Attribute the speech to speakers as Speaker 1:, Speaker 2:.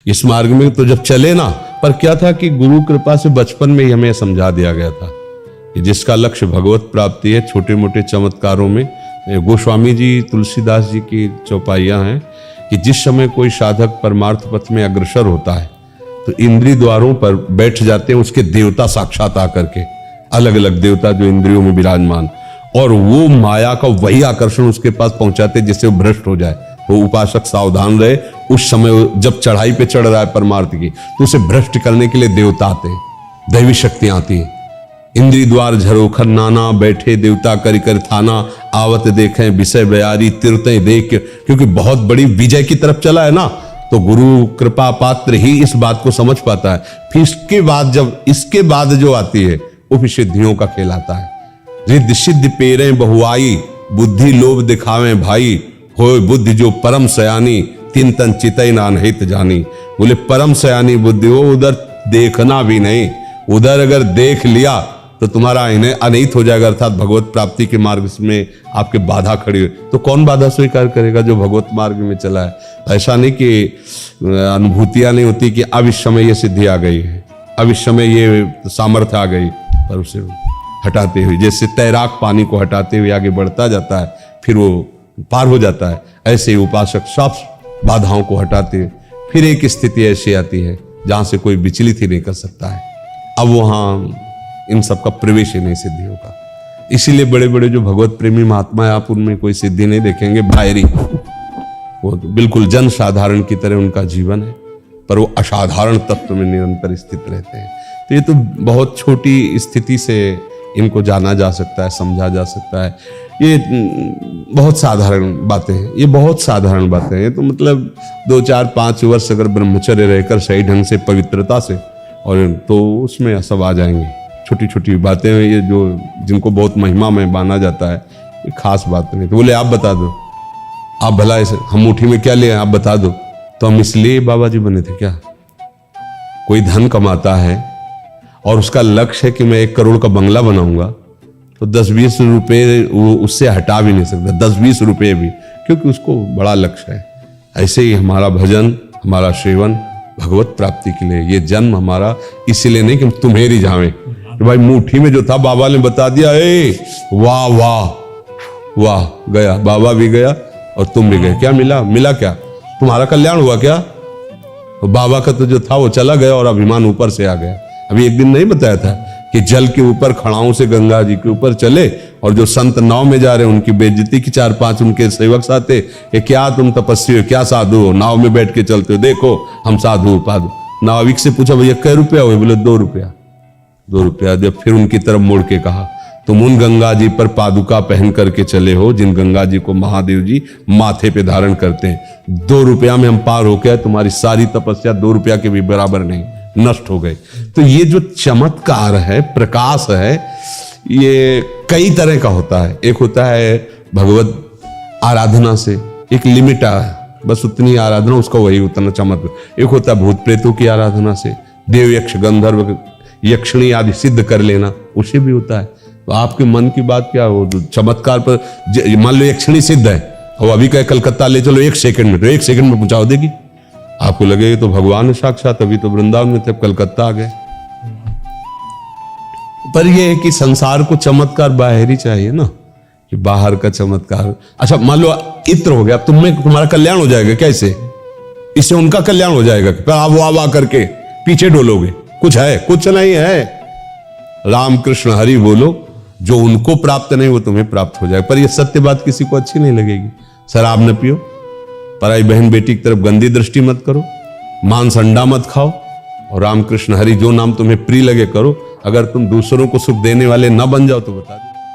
Speaker 1: इस मार्ग में तो जब चले ना, पर क्या था कि गुरु कृपा से बचपन में ही हमें समझा दिया गया था कि जिसका लक्ष्य भगवत प्राप्ति है, छोटे मोटे चमत्कारों में गोस्वामी जी तुलसीदास जी की चौपाइयां हैं कि जिस समय कोई साधक परमार्थ पथ में अग्रसर होता है तो इंद्रिय द्वारों पर बैठ जाते हैं उसके देवता साक्षात आकर के, अलग अलग देवता जो इंद्रियों में विराजमान, और वो माया का वही आकर्षण उसके पास पहुंचाते जिससे वो भ्रष्ट हो जाए। वो उपासक सावधान रहे, उस समय जब चढ़ाई पे चढ़ रहा है परमार्थ की तो उसे भ्रष्ट करने के लिए देवता आते हैं, दैवी शक्तियां आती हैं। इंद्री द्वार झरोखर नाना, बैठे देवता करि कर थाना, आवत देखें विषय बयारी तीर्थें देख, क्योंकि बहुत बड़ी विजय की तरफ चला है ना, तो गुरु कृपा पात्र ही इस बात को समझ पाता है। फिर इसके बाद जो आती है वो फिर सिद्धियों का खेल आता है। रिद्धि सिद्धि पेरें बहुआई, बुद्धि लोभ दिखावे भाई, होय बुद्धि जो परम सयानी, तीन तन चितई नानहित जानी। बोले परम सयानी बुद्धि वो उधर देखना भी नहीं, उधर अगर देख लिया तो तुम्हारा इन्हें अनहित हो जाएगा, अर्थात भगवत प्राप्ति के मार्ग में आपके बाधा खड़ी हो। तो कौन बाधा स्वीकार करेगा जो भगवत मार्ग में चला है। ऐसा नहीं कि अनुभूतियां नहीं होती कि अब इस समय ये सिद्धि आ गई है, अब इस समय ये सामर्थ्य आ गई, पर उसे हटाते हुए, जैसे तैराक पानी को हटाते हुए आगे बढ़ता जाता है फिर वो पार हो जाता है, ऐसे ही उपासक सब बाधाओं को हटाते फिर एक स्थिति ऐसी आती है जहां से कोई विचलित ही नहीं कर सकता है। अब वहां इन सब का प्रवेश ही नहीं सिद्धियों का। इसीलिए बड़े बड़े जो भगवत प्रेमी महात्मा है, आप उनमें कोई सिद्धि नहीं देखेंगे बाहरी, वो तो बिल्कुल जन साधारण की तरह उनका जीवन है, पर वो असाधारण तत्व में निरंतर स्थित रहते हैं। तो ये तो बहुत छोटी स्थिति से इनको जाना जा सकता है, समझा जा सकता है। ये बहुत साधारण बातें हैं, ये बहुत साधारण बातें हैं। तो मतलब 2, 4, 5 वर्ष अगर ब्रह्मचर्य रहकर सही ढंग से पवित्रता से, और तो उसमें सब आ जाएंगे। छोटी छोटी बातें हैं ये जो जिनको बहुत महिमा में माना जाता है, ये खास बात नहीं। तो बोले आप बता दो, आप भला ऐसे हम मुट्ठी में क्या ले आप बता दो। तो हम इसलिए बाबा जी बने थे क्या? कोई धन कमाता है और उसका लक्ष्य है कि मैं 1 करोड़ का बंगला बनाऊंगा, तो 10-20 रुपये वो उससे हटा भी नहीं सकता, 10-20 रुपये भी, क्योंकि उसको बड़ा लक्ष्य है। ऐसे ही हमारा भजन, हमारा सेवन भगवत प्राप्ति के लिए, ये जन्म हमारा इसलिए नहीं कि हम तुम्हें रिझावें। तो भाई मुट्ठी में जो था बाबा ने बता दिया, ए वाह वाह वाह, गया बाबा भी गया और तुम भी गए। क्या मिला? मिला क्या? तुम्हारा कल्याण हुआ क्या? तो बाबा का तो जो था वो चला गया और अभिमान ऊपर से आ गया। अभी एक दिन नहीं बताया था कि जल के ऊपर खड़ाओं से गंगा जी के ऊपर चले, और जो संत नाव में जा रहे हैं उनकी बेइज्जती की 4-5 उनके सेवक आते कि क्या तुम तपस्वी हो, क्या साधु हो, नाव में बैठ के चलते हो, देखो हम साधु पाधु। नाविक से पूछा भैया कै रुपया हुए? बोले 2 रुपया। 2 रुपया। जब फिर उनकी तरफ मुड़ के कहा, तुम उन गंगा जी पर पादुका पहन करके चले हो जिन गंगा जी को महादेव जी माथे पे धारण करते हैं। 2 रुपया में हम पार हो गए, तुम्हारी सारी तपस्या 2 रुपया के भी बराबर नहीं, नष्ट हो गए। तो ये जो चमत्कार है, प्रकाश है, ये कई तरह का होता है। एक होता है भगवत आराधना से, एक लिमिट है, बस उतनी आराधना, उसका वही उतना चमत्कार। एक होता है भूत प्रेतों की आराधना से, देव यक्ष गंधर्व यक्षिणी आदि सिद्ध कर लेना, उसे भी होता है। तो आपके मन की बात क्या हो, चमत्कार पर मान लो यक्षिणी सिद्ध है और अभी कहे कलकत्ता ले चलो 1 सेकंड में, तो 1 सेकंड में पहुंचा देगी। आपको लगेगा तो भगवान है साक्षात, अभी तो वृंदावन में थे, कलकत्ता आ गए। पर यह है कि संसार को चमत्कार बाहर ही चाहिए ना, कि बाहर का चमत्कार। अच्छा मान लो इत्र हो गया, तुम्हारा कल्याण हो जाएगा क्या इससे? इससे उनका कल्याण हो जाएगा? पर आप वाह करके पीछे डोलोगे? कुछ है? कुछ नहीं है। राम कृष्ण हरि बोलो, जो उनको प्राप्त नहीं वो तुम्हें प्राप्त हो जाएगा। पर ये सत्य बात किसी को अच्छी नहीं लगेगी। शराब न पियो, पराई बहन बेटी की तरफ गंदी दृष्टि मत करो, मांस अंडा मत खाओ, और राम कृष्ण हरि जो नाम तुम्हें प्रिय लगे करो। अगर तुम दूसरों को सुख देने वाले न बन जाओ तो बता दो।